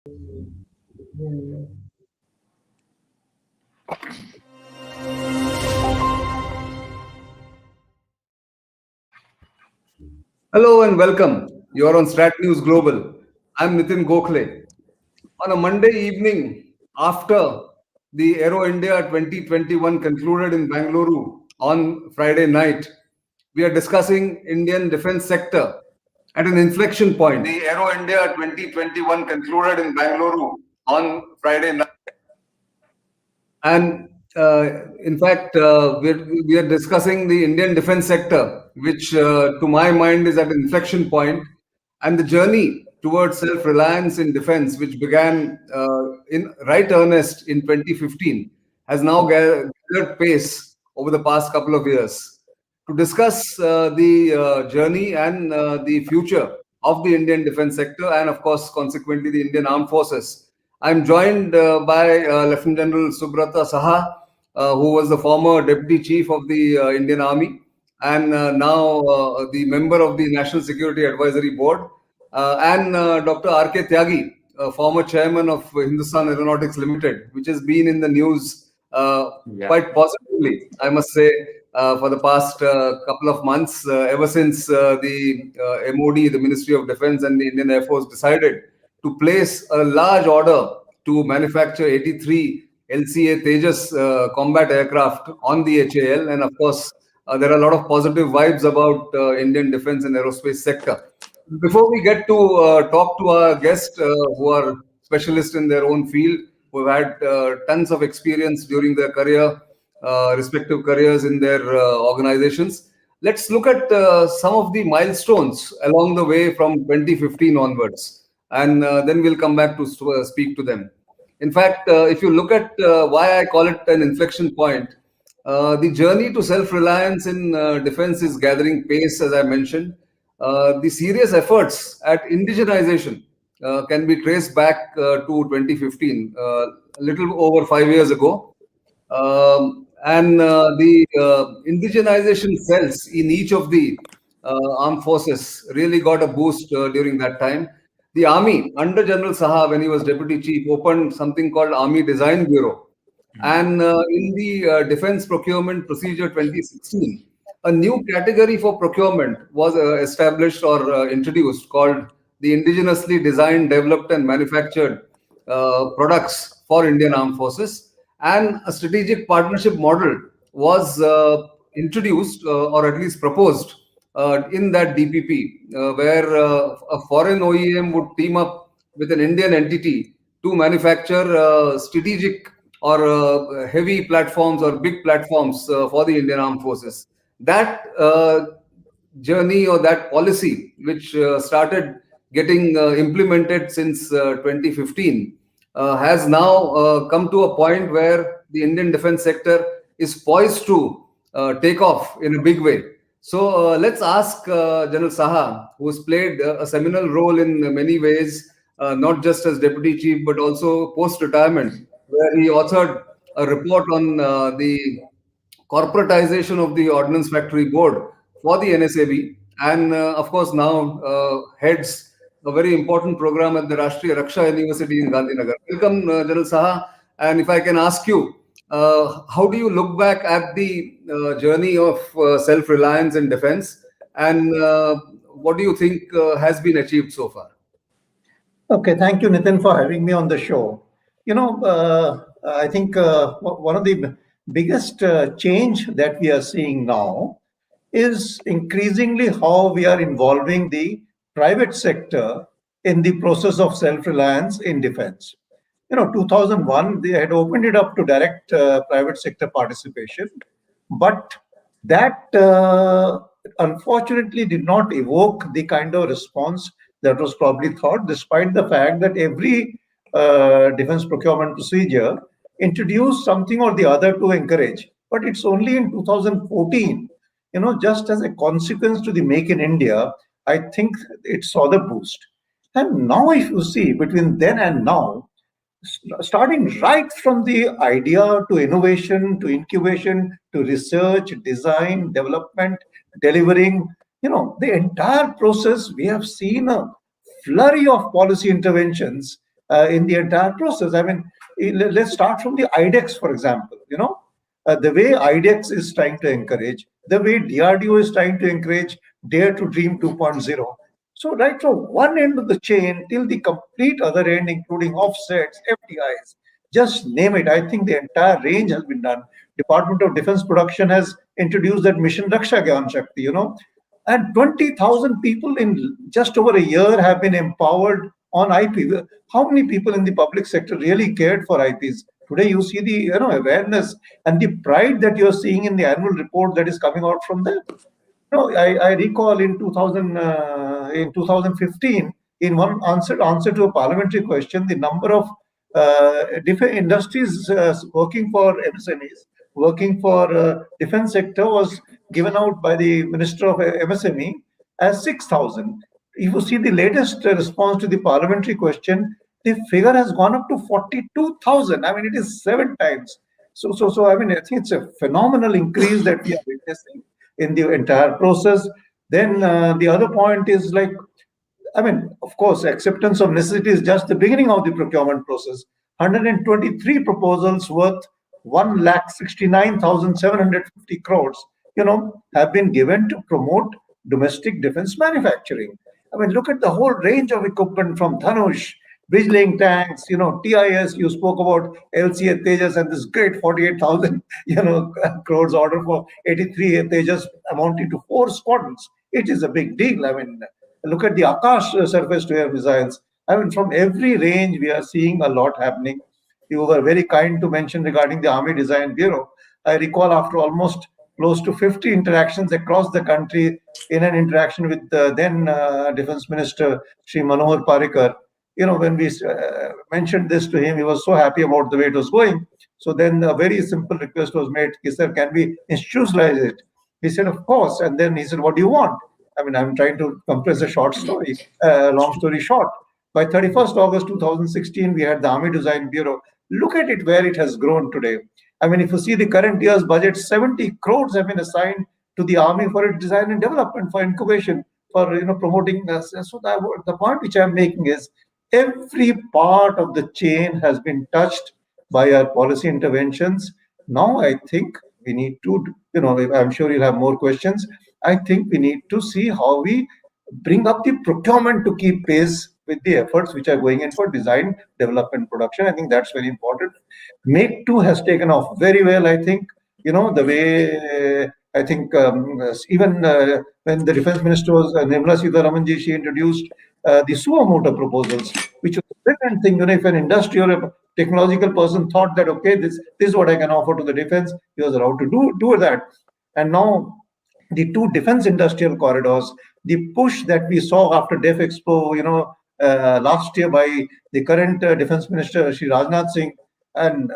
Hello and welcome. You're on StratNews Global. I'm Nitin Gokhale. On a Monday evening after the Aero India 2021 concluded in Bangalore on Friday night, we are discussing Indian defense sector at an inflection point. The Aero India 2021 concluded in Bangalore on Friday night. And in fact, we are discussing the Indian defense sector, which to my mind is at an inflection point, and the journey towards self-reliance in defense, which began in right earnest in 2015, has now gathered pace over the past couple of years. To discuss the journey and the future of the Indian defense sector, and of course, consequently, the Indian armed forces, I'm joined by Lieutenant General Subrata Saha, who was the former Deputy Chief of the Indian Army and now the member of the National Security Advisory Board, and Dr. R.K. Tyagi, former chairman of Hindustan Aeronautics Limited, which has been in the news quite positively, I must say, for the past couple of months, ever since the MOD, the Ministry of Defense, and the Indian Air Force decided to place a large order to manufacture 83 LCA Tejas combat aircraft on the HAL. And of course, there are a lot of positive vibes about Indian defense and aerospace sector. Before we get to talk to our guests who are specialists in their own field, who have had tons of experience during their career, respective careers in their organizations, let's look at some of the milestones along the way from 2015 onwards, and then we'll come back to speak to them. In fact, if you look at why I call it an inflection point, the journey to self-reliance in defense is gathering pace, as I mentioned. The serious efforts at indigenization can be traced back to 2015, a little over 5 years ago. And the indigenization cells in each of the armed forces really got a boost during that time. The Army, under General Saha, when he was Deputy Chief, opened something called Army Design Bureau. And in the Defense Procurement Procedure 2016, a new category for procurement was established or introduced called the indigenously designed, developed, and manufactured products for Indian Armed Forces. And a strategic partnership model was introduced or at least proposed in that DPP, where a foreign OEM would team up with an Indian entity to manufacture strategic or heavy platforms or big platforms for the Indian Armed Forces. That journey or that policy, which started getting implemented since 2015, has now come to a point where the Indian defense sector is poised to take off in a big way. So let's ask General Saha, who has played a seminal role in many ways, not just as Deputy Chief, but also post-retirement, where he authored a report on the corporatization of the Ordnance Factory Board for the NSAB, and of course now heads a very important program at the Rashtriya Raksha University in Gandhinagar. Welcome, General Saha. And if I can ask you, how do you look back at the journey of self-reliance in defense, and what do you think has been achieved so far? Okay, thank you, Nitin, for having me on the show. I think one of the biggest change that we are seeing now is increasingly how we are involving the private sector in the process of self-reliance in defense. 2001, they had opened it up to direct private sector participation, but that unfortunately did not evoke the kind of response that was probably thought, despite the fact that every defense procurement procedure introduced something or the other to encourage. But it's only in 2014, just as a consequence to the Make in India, I think it saw the boost. And now if you see between then and now, starting right from the idea to innovation, to incubation, to research, design, development, delivering, the entire process, we have seen a flurry of policy interventions in the entire process. I mean, let's start from the IDEX, for example. The way IDEX is trying to encourage, the way DRDO is trying to encourage Dare to Dream 2.0. So, right from one end of the chain till the complete other end, including offsets, FDIs, just name it. I think the entire range has been done. Department of Defense Production has introduced that Mission Raksha Gyan Shakti, and 20,000 people in just over a year have been empowered on IP. How many people in the public sector really cared for IPs? Today, you see the awareness and the pride that you're seeing in the annual report that is coming out from them. No, I recall in 2015, in one answer to a parliamentary question, the number of different industries working for MSMEs, working for defense sector was given out by the Minister of MSME as 6,000. If you see the latest response to the parliamentary question, the figure has gone up to 42,000. I mean, it is 7 times. So I mean, I think it's a phenomenal increase that we are witnessing in the entire process. Then the other point is like, I mean, of course, acceptance of necessity is just the beginning of the procurement process. 123 proposals worth 1,69,750 crores, have been given to promote domestic defense manufacturing. I mean, look at the whole range of equipment from Dhanush, bridge tanks, TIS. You spoke about LCA Tejas and this great 48,000, crores order for 83 Tejas amounting to 4 squadrons. It is a big deal. I mean, look at the Akash surface-to-air missiles. I mean, from every range, we are seeing a lot happening. You were very kind to mention regarding the Army Design Bureau. I recall after almost close to 50 interactions across the country, in an interaction with the then Defense Minister, Sri Manohar Parrikar, when we mentioned this to him, he was so happy about the way it was going. So then a very simple request was made, sir, can we institutionalize it? He said, of course. And then he said, what do you want? I mean, I'm trying to compress a short story, long story short. By 31st August 2016, we had the Army Design Bureau. Look at it where it has grown today. I mean, if you see the current year's budget, 70 crores have been assigned to the Army for its design and development, for incubation, for promoting. So the point which I'm making is every part of the chain has been touched by our policy interventions. Now, I think we need to, I'm sure you'll have more questions. I think we need to see how we bring up the procurement to keep pace with the efforts which are going in for design, development, production. I think that's very important. Make 2 has taken off very well, I think. The way I think even when the defense minister was Nirmala Sitharamanji, she introduced the SUA motor proposals, which was a brilliant thing. If an industrial or technological person thought that, okay, this is what I can offer to the defense, he was allowed to do that. And now the 2 defense industrial corridors, the push that we saw after Def Expo, last year by the current defense minister, Shri Rajnath Singh, and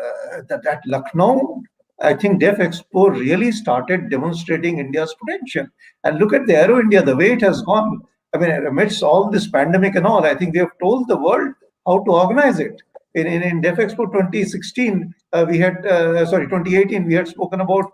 that Lucknow, I think Def Expo really started demonstrating India's potential. And look at the Aero India, the way it has gone. I mean, amidst all this pandemic and all, I think we have told the world how to organize it. In Def Expo 2016, 2018, we had spoken about,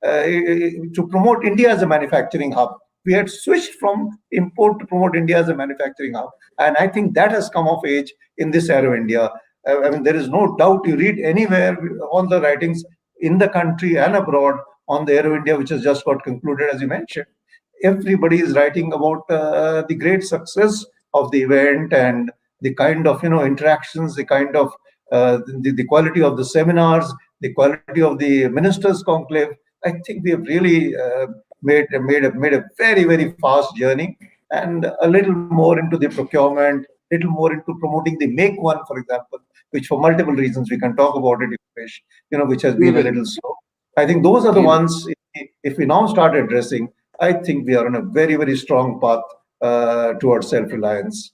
to promote India as a manufacturing hub. We had switched from import to promote India as a manufacturing hub. And I think that has come of age in this Aero India. I mean, there is no doubt. You read anywhere, all the writings in the country and abroad on the Aero India, which has just got concluded, as you mentioned. Everybody is writing about the great success of the event and the kind of interactions, the kind of the quality of the seminars, the quality of the ministers' conclave. I think we have really made a very, very fast journey, and a little more into the procurement, little more into promoting the Make One, for example, which for multiple reasons we can talk about it if you wish, which has been a little slow. I think those are the ones. If we now start addressing, I think we are on a very, very strong path towards self-reliance.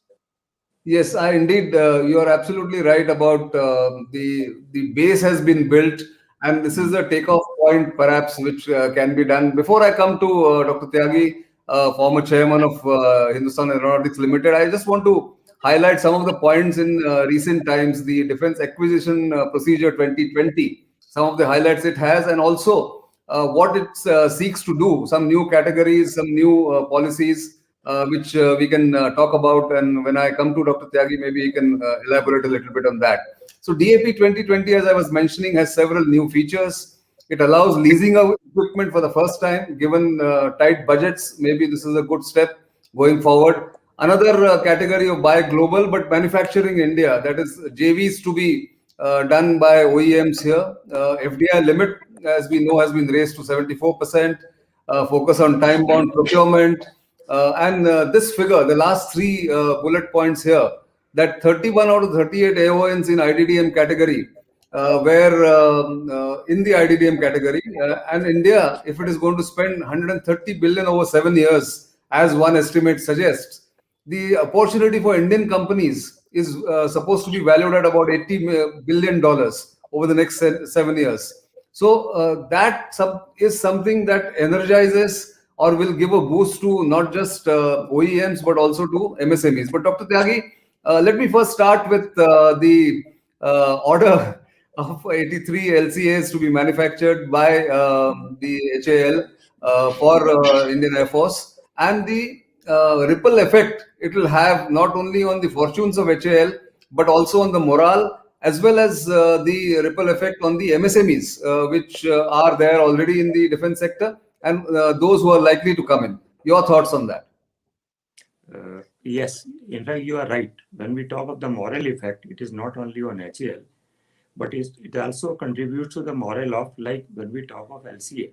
Yes, indeed, you are absolutely right about the base has been built, and this is the takeoff point, perhaps, which can be done. Before I come to Dr. Tyagi, former chairman of Hindustan Aeronautics Limited, I just want to highlight some of the points in recent times. The Defense Acquisition Procedure 2020, some of the highlights it has, and also what it seeks to do. Some new categories, some new policies which we can talk about. And when I come to Dr. Tyagi, maybe he can elaborate a little bit on that. So DAP 2020, as I was mentioning, has several new features. It allows leasing of equipment for the first time. Given tight budgets, maybe this is a good step going forward. Another category of buy global but manufacturing India, that is JVs to be done by OEMs here. FDI limit, as we know, has been raised to 74%. Focus on time-bound procurement. And this figure, the last three bullet points here, that 31 out of 38 AONs in IDDM category where in the IDDM category, and India, if it is going to spend 130 billion over 7 years, as one estimate suggests, the opportunity for Indian companies is supposed to be valued at about $80 billion over the next 7 years. So is something that energizes or will give a boost to not just OEMs but also to MSMEs. But Dr. Tyagi, let me first start with the order of 83 LCAs to be manufactured by the HAL for Indian Air Force, and the ripple effect it will have not only on the fortunes of HAL but also on the morale, as well as the ripple effect on the MSMEs, which are there already in the defense sector, and those who are likely to come in. Your thoughts on that? Yes, in fact, you are right. When we talk of the moral effect, it is not only on HAL, but it also contributes to the moral of, like when we talk of LCA,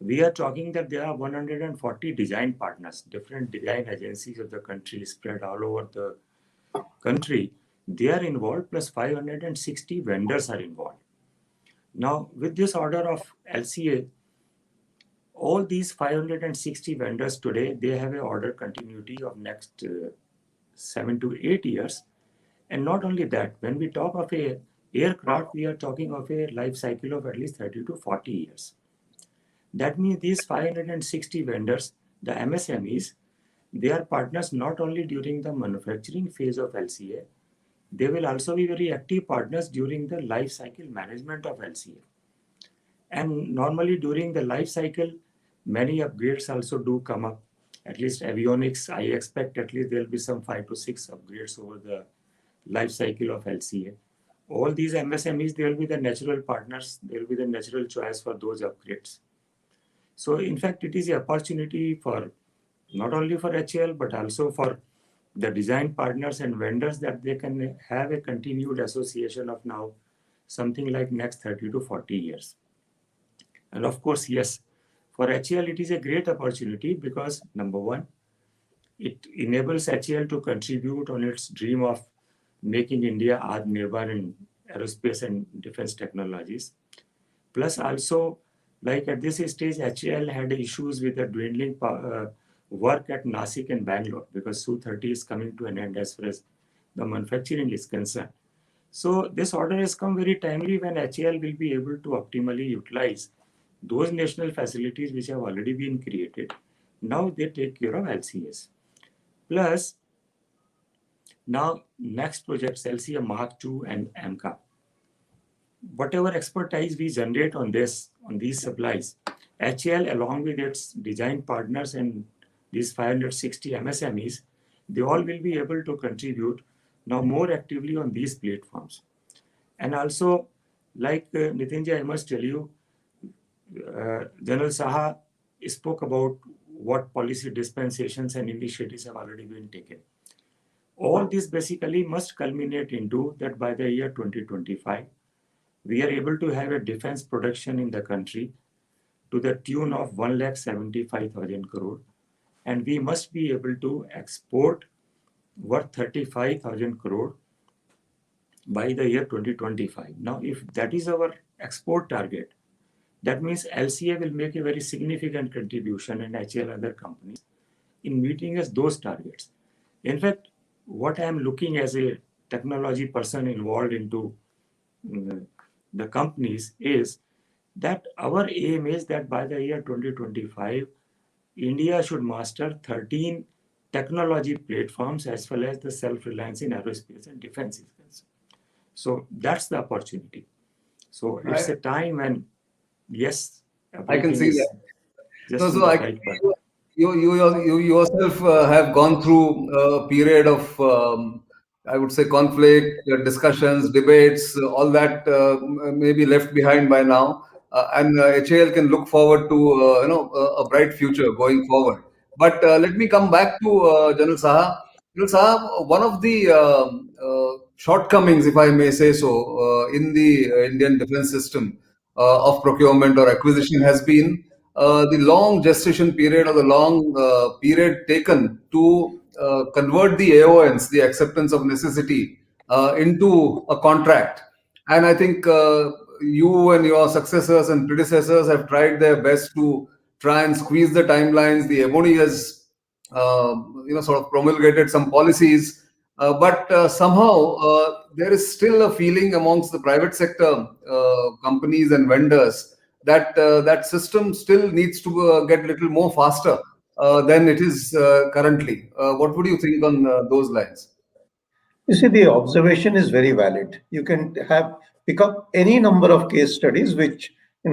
we are talking that there are 140 design partners, different design agencies of the country spread all over the country. They are involved, plus 560 vendors are involved. Now, with this order of LCA, all these 560 vendors today, they have an order continuity of next 7 to 8 years. And not only that, when we talk of a aircraft, we are talking of a life cycle of at least 30 to 40 years. That means these 560 vendors, the MSMEs, they are partners not only during the manufacturing phase of LCA, they will also be very active partners during the life cycle management of LCA. And normally during the life cycle, many upgrades also do come up. At least avionics, I expect at least there will be some 5 to 6 upgrades over the life cycle of LCA. All these MSMEs, they will be the natural partners, they will be the natural choice for those upgrades. So in fact, it is an opportunity for not only for HAL, but also for the design partners and vendors, that they can have a continued association of now something like next 30 to 40 years. And of course, yes, for HAL, it is a great opportunity because number one, it enables HAL to contribute on its dream of making India Atmanirbhar in aerospace and defense technologies. Plus also, like at this stage, HAL had issues with the dwindling work at Nasik and Bangalore because Su-30 is coming to an end as far as the manufacturing is concerned. So this order has come very timely when HAL will be able to optimally utilize those national facilities which have already been created. Now they take care of LCAs. Plus, now next projects LCA Mark II and AMCA. Whatever expertise we generate on these supplies, HAL along with its design partners and these 560 MSMEs, they all will be able to contribute now more actively on these platforms. And also, like Nitin, I must tell you, General Saha spoke about what policy dispensations and initiatives have already been taken. All this basically must culminate into that by the year 2025, we are able to have a defense production in the country to the tune of 1,75,000 crore, and we must be able to export worth 35,000 crore by the year 2025. Now, if that is our export target, that means LCA will make a very significant contribution, and HAL other companies in meeting us those targets. In fact, what I am looking as a technology person involved into the companies is that our aim is that by the year 2025, India should master 13 technology platforms as well as the self-reliance in aerospace and defense is concerned. So that's the opportunity. So it's a time when, yes, I can see that. just in the right path. you yourself have gone through a period of, I would say, conflict, discussions, debates, all that may be left behind by now, and HAL can look forward to a bright future going forward. But let me come back to General Saha. General Saha, one of the shortcomings, if I may say so, in the Indian defense system of procurement or acquisition has been the long gestation period or the long period taken to convert the AONs, the acceptance of necessity, into a contract. And I think you and your successors and predecessors have tried their best to try and squeeze the timelines. The MOD has, sort of promulgated some policies, but somehow there is still a feeling amongst the private sector companies and vendors that that system still needs to get a little more faster than it is currently. What would you think on those lines? You see, the observation is very valid. You can have pick up any number of case studies which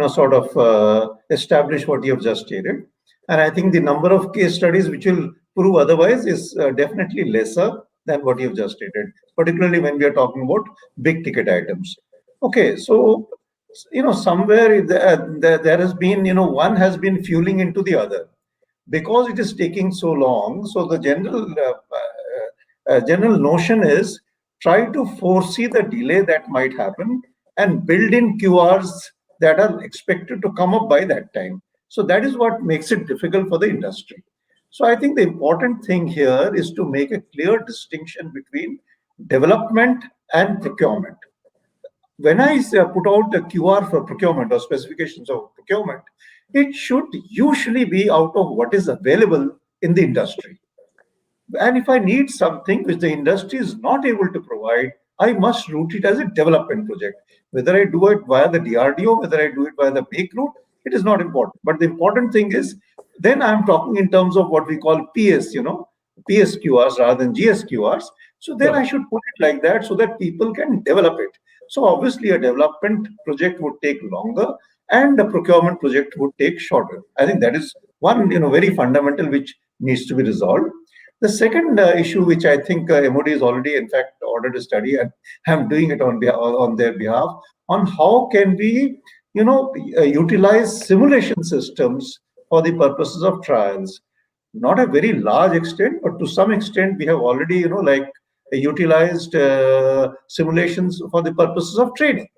sort of establish what you have just stated, and I think the number of case studies which will prove otherwise is definitely lesser than what you have just stated. Particularly when we are talking about big ticket items. Okay, so somewhere there has been one has been fueling into the other because it is taking so long. So the general notion is try to foresee the delay that might happen and build in QRs that are expected to come up by that time. So that is what makes it difficult for the industry. So I think the important thing here is to make a clear distinction between development and procurement. When I put out a QR for procurement or specifications of procurement, it should usually be out of what is available in the industry. And if I need something which the industry is not able to provide, I must route it as a development project. Whether I do it via the DRDO, whether I do it via the make route, it is not important. But the important thing is, then I'm talking in terms of what we call PS, PSQRs rather than GSQRs. So then I should put it like that so that people can develop it. So obviously a development project would take longer and the procurement project would take shorter. I think that is one very fundamental which needs to be resolved. The second issue, which I think MOD is already, in fact, ordered a study, and I'm doing it on their behalf, on how can we, utilize simulation systems for the purposes of trials. Not a very large extent, but to some extent, we have already, utilized simulations for the purposes of training.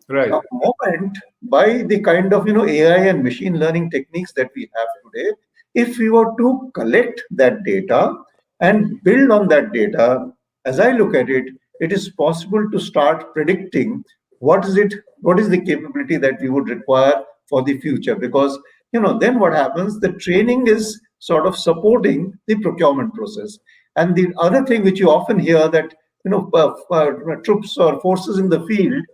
Right. Now, moment by the kind of AI and machine learning techniques that we have today, if we were to collect that data and build on that data, as I look at it, it is possible to start predicting what is the capability that we would require for the future. Because then what happens? The training is sort of supporting the procurement process. And the other thing which you often hear that troops or forces in the field,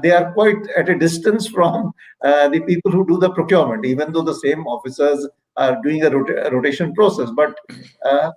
they are quite at a distance from the people who do the procurement, even though the same officers are doing a rotation process. But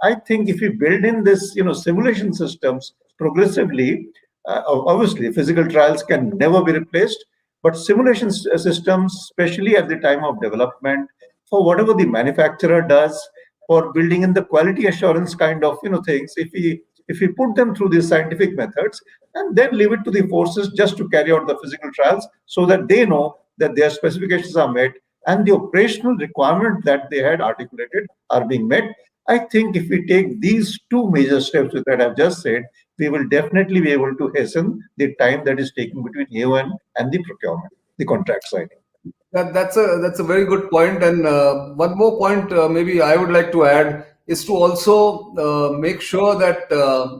I think if we build in this, simulation systems progressively, obviously physical trials can never be replaced, but simulation systems, especially at the time of development, for whatever the manufacturer does, for building in the quality assurance kind of things, if we put them through these scientific methods and then leave it to the forces just to carry out the physical trials so that they know that their specifications are met and the operational requirements that they had articulated are being met. I think if we take these two major steps that I've just said, we will definitely be able to hasten the time that is taken between AON and the procurement, the contract signing. That's a very good point. And one more point, maybe I would like to add is to also make sure that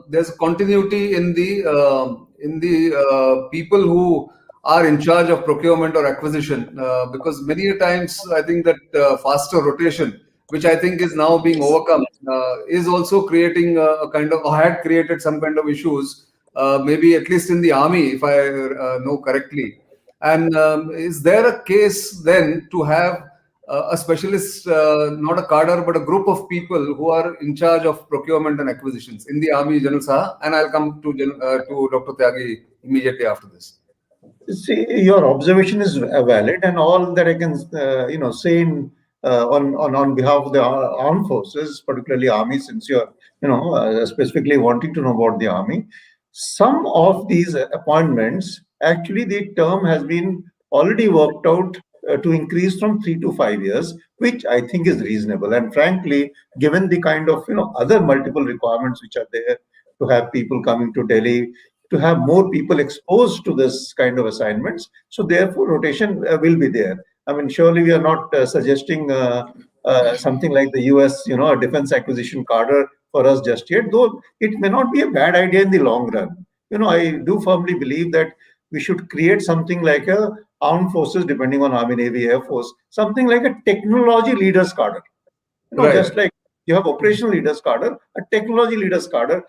there's continuity in the people who are in charge of procurement or acquisition, because many a times I think that faster rotation, which I think is now being overcome, is also creating a kind of, or had created some kind of issues, maybe at least in the army, if I know correctly. And is there a case then to have a specialist, not a cadre, but a group of people who are in charge of procurement and acquisitions in the army, General Saha? And I'll come to Dr. Tyagi immediately after this. See, your observation is valid, and all that I can, say in on behalf of the armed forces, particularly army, since you're specifically wanting to know about the army. Some of these appointments, actually, the term has been already worked out to increase from 3 to 5 years, which I think is reasonable. And frankly, given the kind of other multiple requirements which are there, to have people coming to Delhi, to have more people exposed to this kind of assignments, so therefore rotation will be there. I mean, surely we are not suggesting something like the US, a defense acquisition cadre for us just yet, though it may not be a bad idea in the long run. I do firmly believe that we should create something like a armed forces, depending on Army, Navy, Air Force, something like a technology leaders cadre. Just Right. like you have operational leaders cadre, a technology leaders cadre.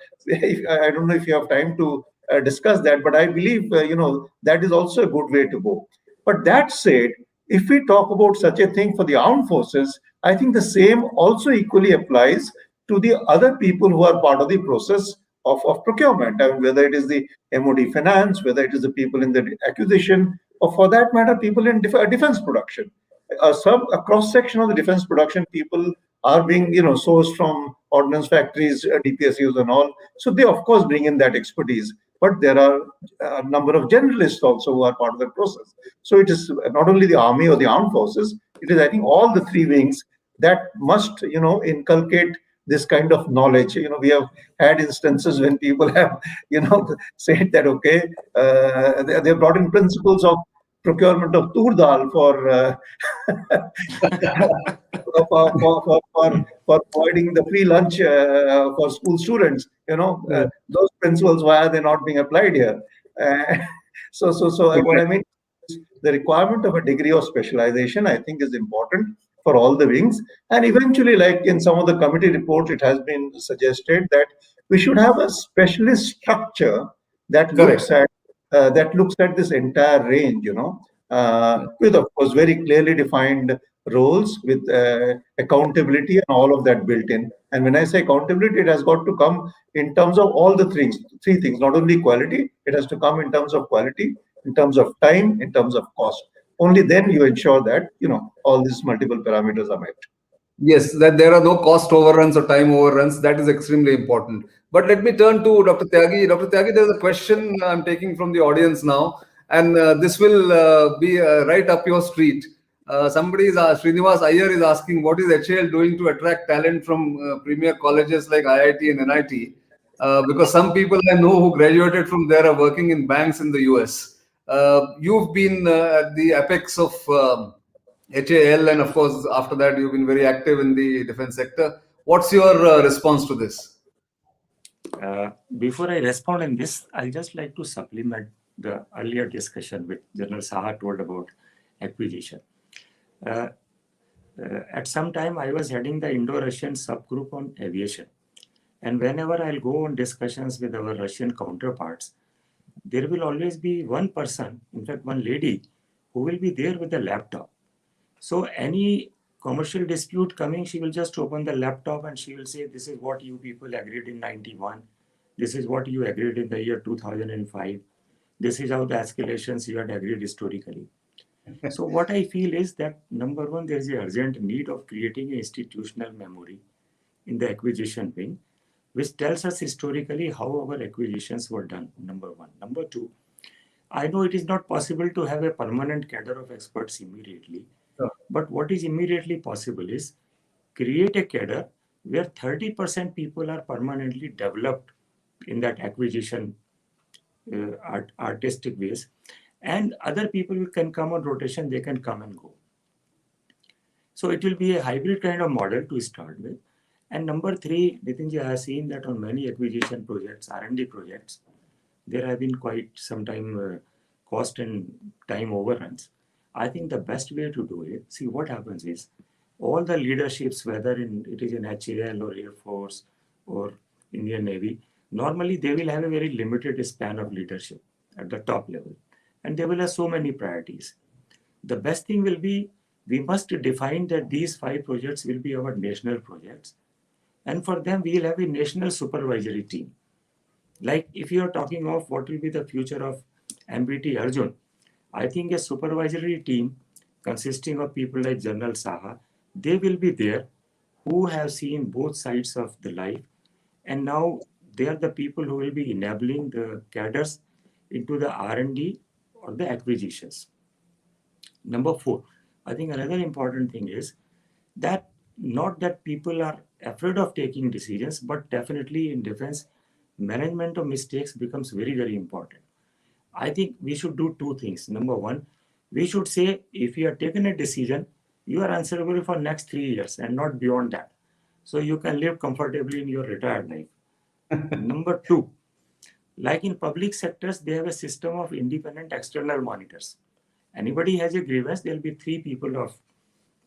I don't know if you have time to discuss that, but I believe that is also a good way to go. But that said, if we talk about such a thing for the armed forces, I think the same also equally applies to the other people who are part of the process of procurement. I mean, whether it is the MOD finance, whether it is the people in the acquisition, or for that matter, people in defense production. A cross section of the defense production people are being sourced from ordnance factories, DPSUs and all. So they of course bring in that expertise. But there are a number of generalists also who are part of the process. So it is not only the army or the armed forces, it is, I think, all the three wings that must inculcate this kind of knowledge. We have had instances when people have said that, okay, they brought in principles of procurement of tur dal for for providing the free lunch for school students. Yeah. Those principles, why are they not being applied here? Uh, so what I Okay. mean is the requirement of a degree of specialization, I think, is important for all the wings. And eventually, like in some of the committee reports, it has been suggested that we should have a specialist structure that looks Correct. at this entire range. With of course very clearly defined roles, with accountability and all of that built in. And when I say accountability, it has got to come in terms of all the three things, not only quality, it has to come in terms of quality, in terms of time, in terms of cost. Only then you ensure that all these multiple parameters are met. Yes, that there are no cost overruns or time overruns. That is extremely important. But let me turn to Dr. Tyagi. Dr. Tyagi, there's a question I'm taking from the audience now, and this will be right up your street. Somebody is Srinivas Iyer is asking, what is HAL doing to attract talent from premier colleges like IIT and NIT? Because some people I know who graduated from there are working in banks in the US. You've been at the apex of HAL, and of course, after that, you've been very active in the defense sector. What's your response to this? Before I respond in this, I just like to supplement the earlier discussion with General Saha told about acquisition. Uh, at some time, I was heading the Indo-Russian subgroup on aviation. And whenever I'll go on discussions with our Russian counterparts, there will always be one person, in fact, one lady, who will be there with a laptop. So any commercial dispute coming, she will just open the laptop and she will say, this is what you people agreed in 91. This is what you agreed in the year 2005. This is how the escalations you had agreed historically. So what I feel is that, number one, there is an urgent need of creating an institutional memory in the acquisition wing, which tells us historically how our acquisitions were done, number one. Number two, I know it is not possible to have a permanent cadre of experts immediately, Sure. but what is immediately possible is create a cadre where 30% people are permanently developed in that acquisition artistic ways, and other people who can come on rotation, they can come and go. So it will be a hybrid kind of model to start with. And number three, Nitinji, I have seen that on many acquisition projects, R&D projects, there have been quite some time cost and time overruns. I think the best way to do it, see what happens is all the leaderships, whether it is in HAL or Air Force or Indian Navy, normally they will have a very limited span of leadership at the top level. And they will have so many priorities. The best thing will be, we must define that these 5 projects will be our national projects. And for them, we will have a national supervisory team. Like if you are talking of what will be the future of MBT Arjun, I think a supervisory team consisting of people like General Saha they will be there who have seen both sides of the life, and now they are the people who will be enabling the cadres into the R&D or the acquisitions. Number four, I think another important thing is that not that people are afraid of taking decisions, but definitely in defense, management of mistakes becomes very, very important. I think we should do two things. Number one, we should say if you have taken a decision, you are answerable for next 3 years and not beyond that. So you can live comfortably in your retired life. Number two, like in public sectors, they have a system of independent external monitors. Anybody has a grievance, there will be three people of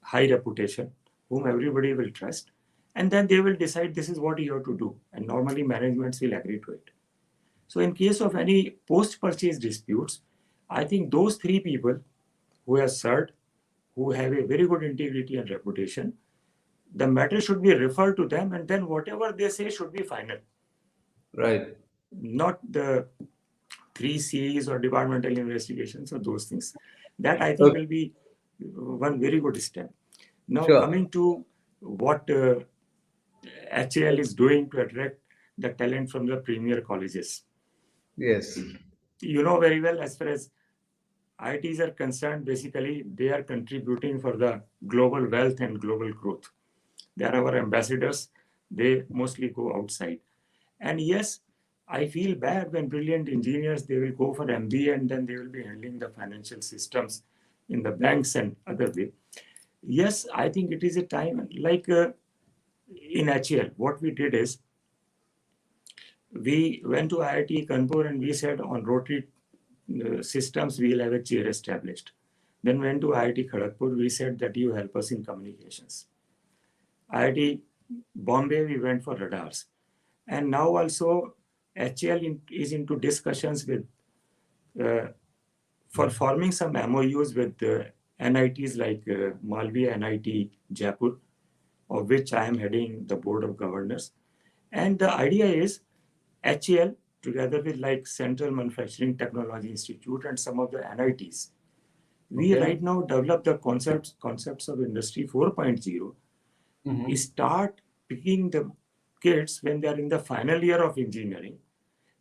high reputation whom everybody will trust, and then they will decide this is what you have to do, and normally managements will agree to it. So in case of any post-purchase disputes, I think those three people who have served, who have a very good integrity and reputation, the matter should be referred to them, and then whatever they say should be final. Right. Not the three Cs or departmental investigations or those things. That I think Okay. will be one very good step. Now Sure. coming to what HAL is doing to attract the talent from the premier colleges. Yes. You know very well, as far as IITs are concerned, basically they are contributing for the global wealth and global growth. They are our ambassadors. They mostly go outside. And yes, I feel bad when brilliant engineers, they will go for MBA and then they will be handling the financial systems in the banks and other way. Yes, I think it is a time like in HAL, what we did is we went to IIT Kanpur and we said on rotary systems, we will have a chair established. Then went to IIT Kharagpur, we said that you help us in communications. IIT Bombay, we went for radars. And now also HAL is into discussions with, for forming some MOUs with NITs like Malviya NIT Jaipur, of which I am heading the board of governors. And the idea is HAL together with like Central Manufacturing Technology Institute and some of the NITs, we Okay. right now develop the concepts of Industry 4.0. Mhm. Start picking the kids when they are in the final year of engineering.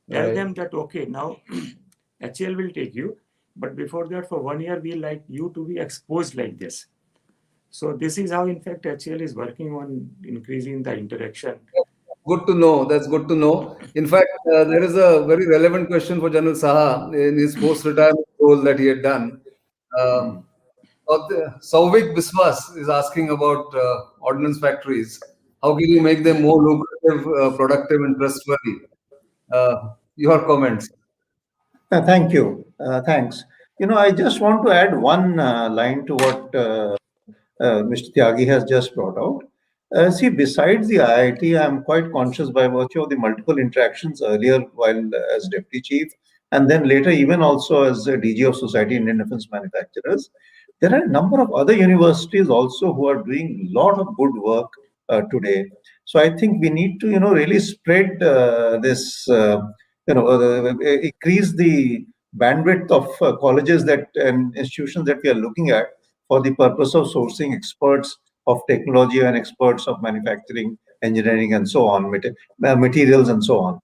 Tell them Right. that, okay, now HAL will take you, but before that, for 1 year, we like you to be exposed like this. So this is how, in fact, HAL is working on increasing the interaction. Good to know. That's good to know. In fact, there is a very relevant question for General Saha in his post-retirement role that he had done. Um, Sauvik Biswas is asking about ordnance factories. How can you make them more lucrative, productive, and trustworthy? Your comments. Thank you. Thanks. I just want to add one line to what Mr. Tyagi has just brought out. See, besides the IIT, I'm quite conscious by virtue of the multiple interactions earlier while as Deputy Chief, and then later even also as DG of Society Indian Defence Manufacturers. There are a number of other universities also who are doing a lot of good work today. So I think we need to, really spread this, increase the bandwidth of colleges that and institutions that we are looking at for the purpose of sourcing experts of technology and experts of manufacturing, engineering, and so on, materials and so on.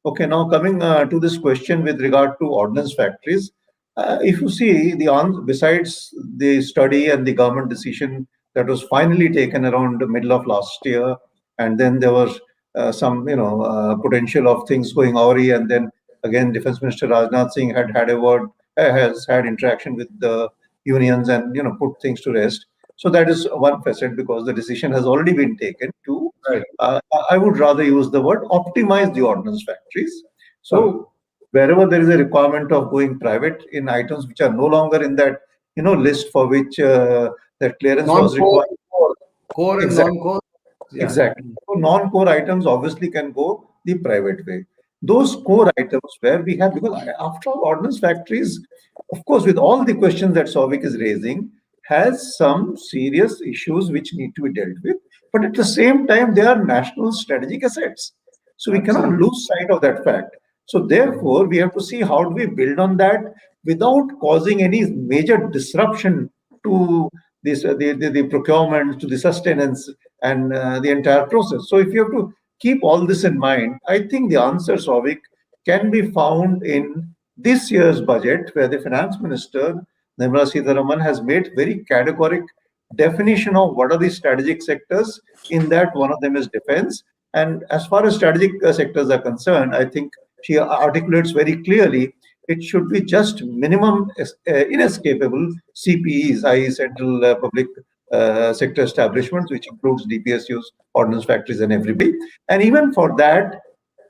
Okay, now coming to this question with regard to ordnance factories, if you see besides the study and the government decision that was finally taken around the middle of last year, and then there was some potential of things going awry, and then again Defense Minister Rajnath Singh has had interaction with the unions and put things to rest. So that is one facet because the decision has already been taken to Right. uh, I would rather use the word optimize the ordnance factories. Sure. So wherever there is a requirement of going private in items which are no longer in that list for which that clearance was Non-core, required. core and Exactly. non-core. Yeah. Exactly. So non-core items obviously can go the private way. Those core items where we have, because after all, ordnance factories, of course, with all the questions that Souvik is raising, has some serious issues which need to be dealt with. But at the same time, they are national strategic assets. So we cannot Absolutely. lose sight of that fact. So therefore, we have to see how do we build on that without causing any major disruption to the procurement to the sustenance and the entire process. So if you have to keep all this in mind, I think the answer, Souvik, can be found in this year's budget, where the finance minister, Nirmala Sitharaman, has made very categoric definition of what are the strategic sectors. In that, one of them is defense. And as far as strategic sectors are concerned, I think she articulates very clearly it should be just minimum inescapable CPEs, i.e., central public sector establishments, which includes DPSUs, ordnance factories, and everybody. And even for that,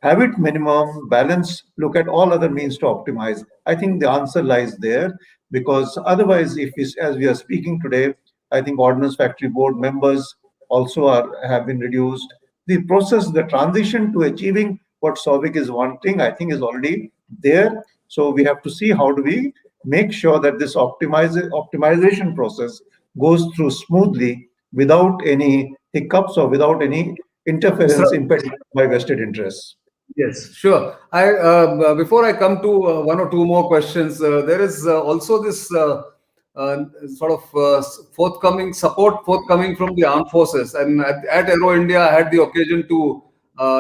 have it minimum, balance, look at all other means to optimize. I think the answer lies there, because otherwise, if we, as we are speaking today, I think Ordnance Factory Board members also have been reduced. The process, the transition to achieving what Souvik is wanting, I think is already there. So we have to see how do we make sure that this optimization process goes through smoothly without any hiccups or without any interference, impediment by vested interests. Yes, sure. Before I come to one or two more questions, there is also this sort of forthcoming from the armed forces. And at Aero India, I had the occasion to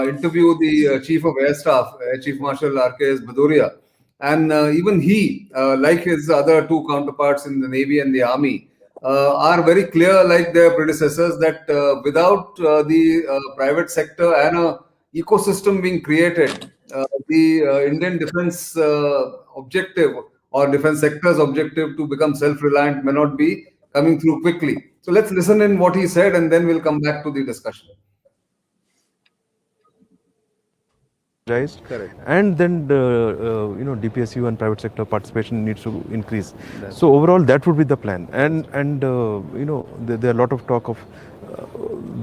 interview the Chief of Air Staff, Chief Marshal R.K.S. Bhadoria, and even he, like his other two counterparts in the Navy and the Army, are very clear, like their predecessors, that without the private sector and a ecosystem being created, the Indian defense objective or defense sector's objective to become self-reliant may not be coming through quickly. So let's listen in what he said, and then we'll come back to the discussion. Correct. And then DPSU and private sector participation needs to increase. So overall, that would be the plan. And there are a lot of talk of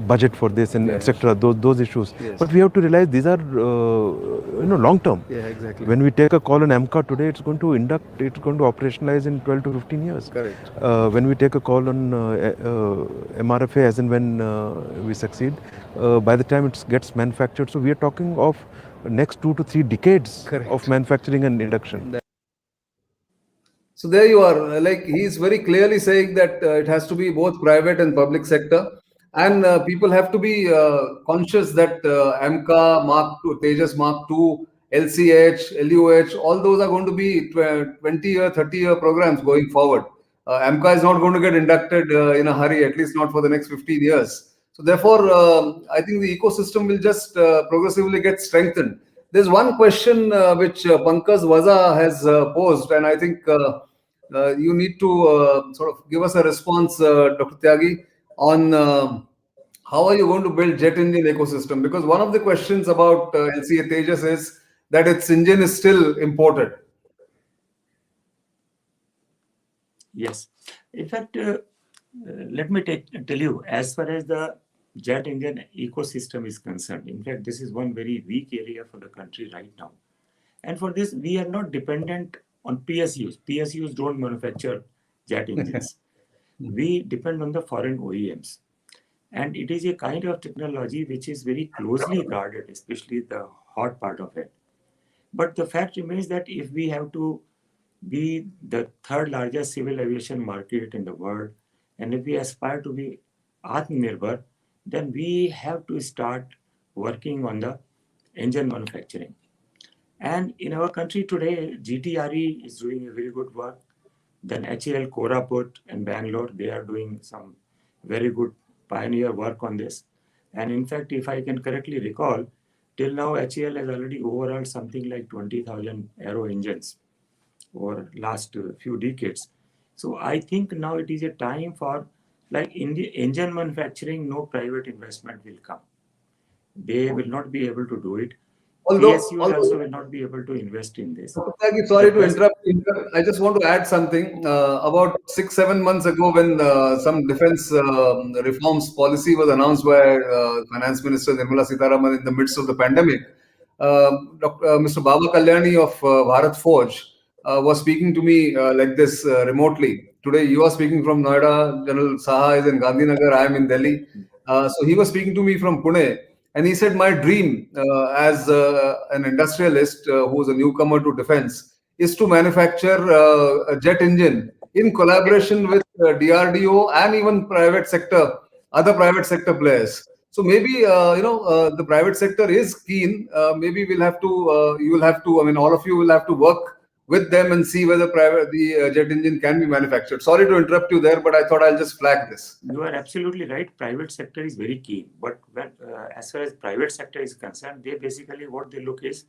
budget for this and etc. Those issues. Yes. But we have to realize these are long term. Yeah, exactly. When we take a call on AMCA today, it's going to operationalize in 12 to 15 years. Correct. When we take a call on MRFA, as and when we succeed, by the time it gets manufactured, so we are talking of next 2 to 3 decades. Correct. Of manufacturing and induction. So there you are. Like, he's very clearly saying that it has to be both private and public sector. And people have to be conscious that AMCA, Mark II, Tejas Mark II, LCH, LUH, all those are going to be 20-year, 30-year programs going forward. AMCA is not going to get inducted in a hurry, at least not for the next 15 years. So therefore, I think the ecosystem will just progressively get strengthened. There's one question which Pankaj Waza has posed, and I think you need to sort of give us a response, Dr. Tyagi, on how are you going to build jet engine ecosystem? Because one of the questions about LCA Tejas is that its engine is still imported. Yes. In fact, let me tell you, as far as the jet engine ecosystem is concerned, in fact, this is one very weak area for the country right now. And for this, we are not dependent on PSUs. PSUs don't manufacture jet engines. We depend on the foreign OEMs. And it is a kind of technology which is very closely guarded, especially the hot part of it. But the fact remains that if we have to be the third largest civil aviation market in the world, and if we aspire to be Atmanirbhar, then we have to start working on the engine manufacturing. And in our country today, GTRE is doing a very good work. Then HAL Koraput and Bangalore, they are doing some very good pioneer work on this. And in fact, if I can correctly recall, till now HAL has already overhauled something like 20,000 aero engines over last few decades. So I think now it is a time for, like in the engine manufacturing, no private investment will come. They will not be able to do it. PSU also will not be able to invest in this. Sorry to interrupt. I just want to add something. About 6-7 months ago, when some defense reforms policy was announced by Finance Minister Nirmala Sitharaman in the midst of the pandemic, Mr. Baba Kalyani of Bharat Forge was speaking to me like this remotely. Today, you are speaking from Noida. General Saha is in Gandhinagar. I am in Delhi. So he was speaking to me from Pune. And he said, my dream as an industrialist who is a newcomer to defense is to manufacture a jet engine in collaboration with DRDO and even other private sector players. So maybe the private sector is keen. Maybe you will have to. I mean, all of you will have to work with them and see whether the jet engine can be manufactured. Sorry to interrupt you there, but I thought I'll just flag this. You are absolutely right. Private sector is very keen, but as far as private sector is concerned, they basically what they look is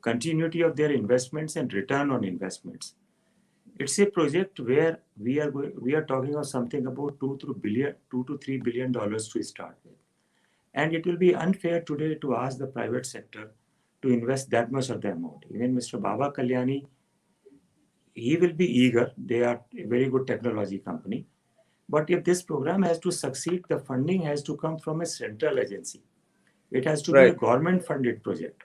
continuity of their investments and return on investments. It's a project where we are talking of something about $2 to $3 billion to start with, and it will be unfair today to ask the private sector to invest that much of the amount. Even Mr. Baba Kalyani, he will be eager. They are a very good technology company. But if this program has to succeed, the funding has to come from a central agency. It has to be a government-funded project.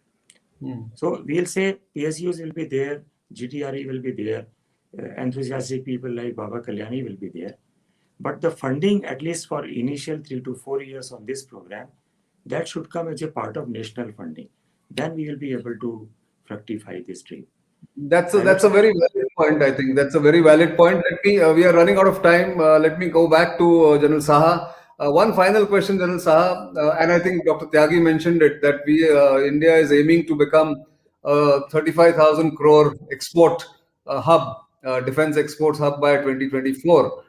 So we'll say PSUs will be there, GTRE will be there, enthusiastic people like Baba Kalyani will be there. But the funding, at least for initial 3 to 4 years on this program, that should come as a part of national funding. Then we will be able to fructify this dream. That's a very valid point. I think that's a very valid point. We are running out of time. Let me go back to General Saha. One final question, General Saha, and I think Dr. Tyagi mentioned it that India is aiming to become a 35,000 crore export hub, defense exports hub by 2024.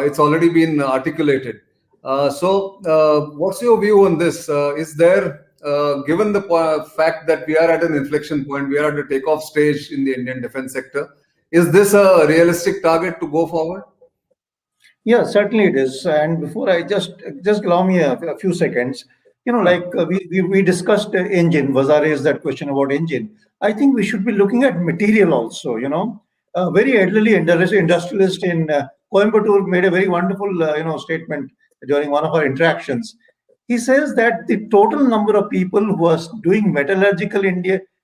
It's already been articulated. What's your view on this? Is there given the fact that we are at an inflection point, we are at a takeoff stage in the Indian defense sector, is this a realistic target to go forward? Yeah, certainly it is. And before I just allow me a few seconds. We discussed engine. Vaza raised that question about engine. I think we should be looking at material also. A very elderly industrialist in Coimbatore made a very wonderful statement during one of our interactions. He says that the total number of people who are doing metallurgical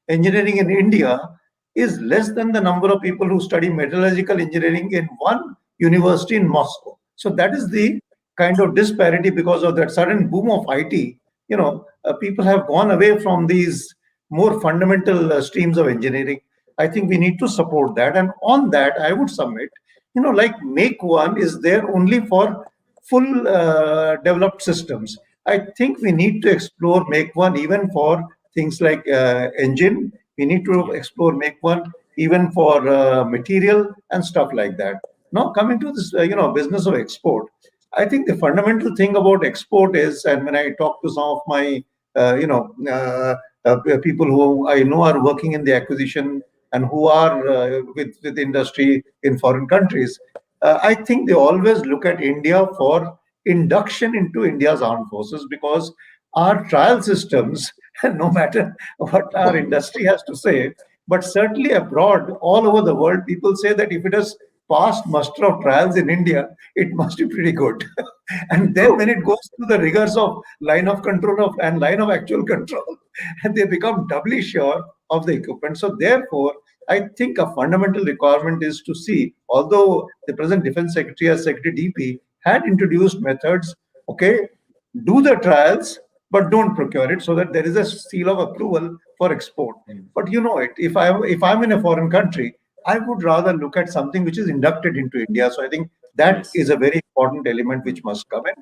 engineering in India is less than the number of people who study metallurgical engineering in one university in Moscow. So that is the kind of disparity because of that sudden boom of IT. People have gone away from these more fundamental streams of engineering. I think we need to support that. And on that, I would submit, like Make One is there only for full developed systems. I think we need to explore Make One even for things like engine. We need to explore Make One even for material and stuff like that. Now, coming to this, business of export, I think the fundamental thing about export is, and when I talk to some of my, people who I know are working in the acquisition and who are with industry in foreign countries, I think they always look at India for induction into India's armed forces because our trial systems, no matter what our industry has to say, but certainly abroad, all over the world, people say that if it has passed muster of trials in India, it must be pretty good. And then when it goes through the rigors of line of control and line of actual control, and they become doubly sure of the equipment. So therefore, I think a fundamental requirement is to see, although the present Defense Secretary as Secretary DP had introduced methods, okay, do the trials, but don't procure it so that there is a seal of approval for export. But if I'm in a foreign country, I would rather look at something which is inducted into India. So I think that is a very important element which must come in.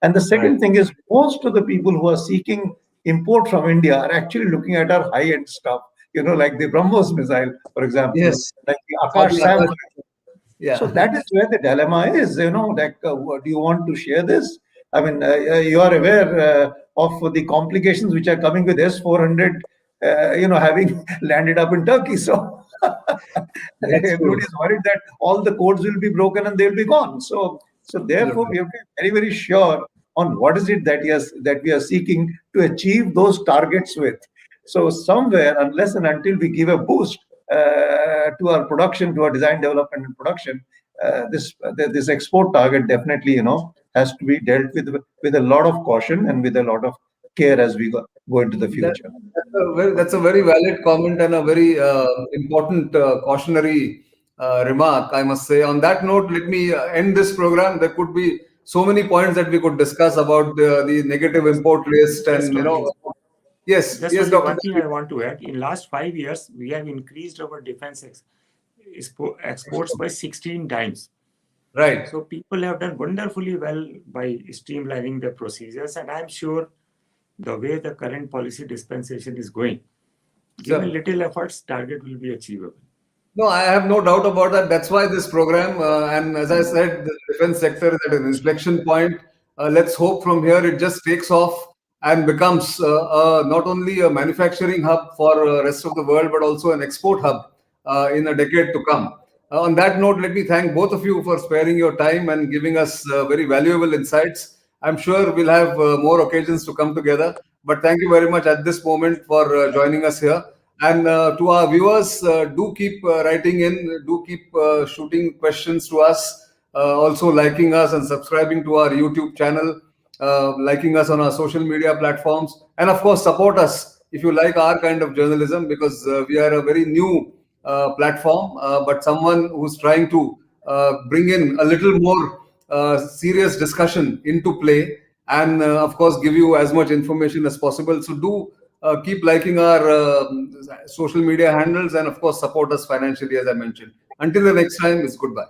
And the second thing is most of the people who are seeking import from India are actually looking at our high-end stuff, like the BrahMos missile, for example, like the Akash Sam. Yeah. So that is where the dilemma is, do you want to share this? I mean, you are aware of the complications which are coming with S-400, having landed up in Turkey. So everybody is worried that all the codes will be broken and they'll be gone. So therefore, we have to be very, very sure on what is it that we are seeking to achieve those targets with. So somewhere, unless and until we give a boost to our production, to our design, development, and production, this export target definitely, has to be dealt with a lot of caution and with a lot of care as we go into the future. That's a very valid comment and a very important cautionary remark, I must say. On that note, let me end this program. There could be so many points that we could discuss about the negative import list and, Yes, That's yes, only Dr. one thing I want to add. In last 5 years, we have increased our defense exports by 16 times. Right. So people have done wonderfully well by streamlining the procedures, and I'm sure the way the current policy dispensation is going, given So, little efforts, target will be achievable. no, I have no doubt about that. That's why this program, and as I said, the defense sector is at an inflection point. Let's hope from here it just takes off and becomes not only a manufacturing hub for rest of the world, but also an export hub in a decade to come. On that note, let me thank both of you for sparing your time and giving us very valuable insights. I'm sure we'll have more occasions to come together. But thank you very much at this moment for joining us here. And to our viewers, do keep writing in, do keep shooting questions to us, also liking us and subscribing to our YouTube channel, liking us on our social media platforms, and of course, support us if you like our kind of journalism, because we are a very new platform, but someone who's trying to bring in a little more serious discussion into play, and of course give you as much information as possible. So do keep liking our social media handles, and of course support us financially, as I mentioned. Until the next time, it's goodbye.